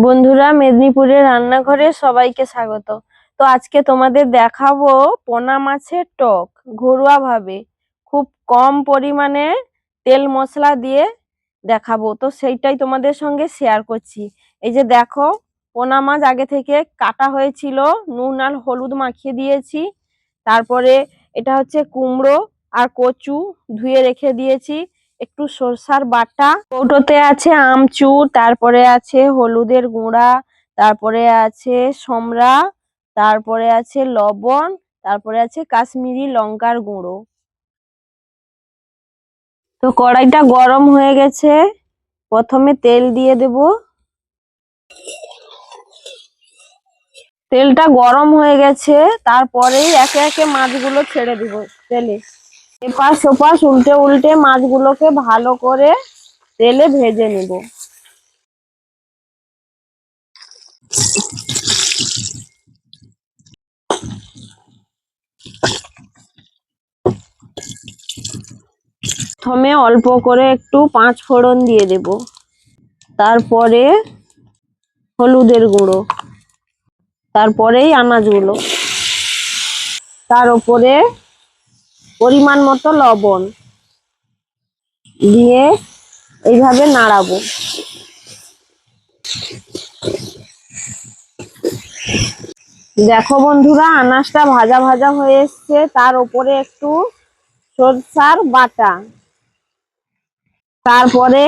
বন্ধুরা, মেদিনীপুরের রান্নাঘরে সবাইকে স্বাগত। তো আজকে তোমাদের দেখাবো পোনা মাছের টক ঘরোয়া ভাবে, খুব কম পরিমাণে তেল মশলা দিয়ে দেখাবো। তো সেইটাই তোমাদের সঙ্গে শেয়ার করছি। এই যে দেখো, পোনা মাছ আগে থেকে কাটা হয়েছিল, নুন আর হলুদ মাখিয়ে দিয়েছি। তারপরে এটা হচ্ছে কুমড়ো আর কচু ধুয়ে রেখে দিয়েছি, একটু সরষার বাটা, কৌটোতে আছে আমচুর, তারপরে আছে হলুদের গুঁড়া, তারপরে আছে সমরা, তারপরে আছে লবণ, তারপরে আছে কাশ্মীরি লঙ্কার গুঁড়ো। তো কড়াইটা গরম হয়ে গেছে, প্রথমে তেল দিয়ে দেব। তেলটা গরম হয়ে গেছে, তারপরেই একে একে মাছগুলো ছেড়ে দিব তেলে। এপাশ ওপাশ উল্টে উল্টে মাছগুলোকে ভালো করে তেলে ভেজে নেব। প্রথমে অল্প করে একটু পাঁচ ফোড়ন দিয়ে দেব, তারপরে হলুদের গুঁড়ো, তারপরেই আনাজগুলো, তার উপরে পরিমাণ মতো লবণ দিয়ে এইভাবে নাড়াবো। দেখো বন্ধুরা, আনাজটা ভাজা ভাজা হয়ে এসছে, তার উপরে একটু সরষার বাটা, তারপরে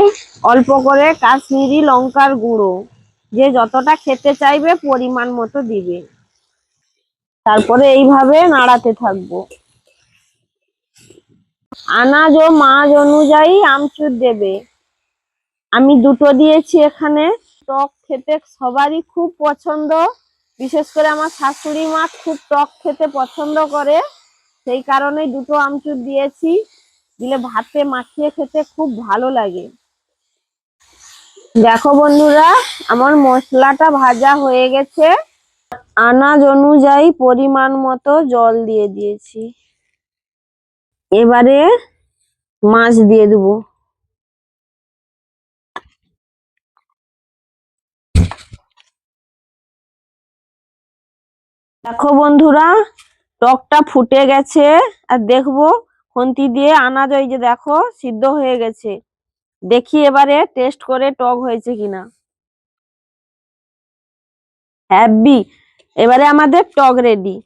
অল্প করে কাশ্মীরি লঙ্কার গুঁড়ো, যে যতটা খেতে চাইবে পরিমাণ মতো দিবে। তারপরে এইভাবে নাড়াতে থাকবো। আনাজ ও মাছ অনুযায়ী আমচুর দেবে, আমি দুটো দিয়েছি এখানে। টক খেতে সবারই খুব পছন্দ, বিশেষ করে আমার শাশুড়ি মা খুব টক খেতে পছন্দ করে, সেই কারণেই দুটো আমচুর দিয়েছি, দিলে ভাতে মাখিয়ে খেতে খুব ভালো লাগে। দেখো বন্ধুরা, আমার মশলাটা ভাজা হয়ে গেছে, আনাজ অনুযায়ী পরিমাণ মতো জল দিয়ে দিয়েছি। এবারে মাছ দিয়ে দেবো। দেখো বন্ধুরা, টকটা ফুটে গেছে, আর দেখবো খুন্তি দিয়ে আনাজ, ওই যে দেখো সিদ্ধ হয়ে গেছে। দেখি এবারে টেস্ট করে টক হয়েছে কিনা। হ্যাপি, এবারে আমাদের টক রেডি।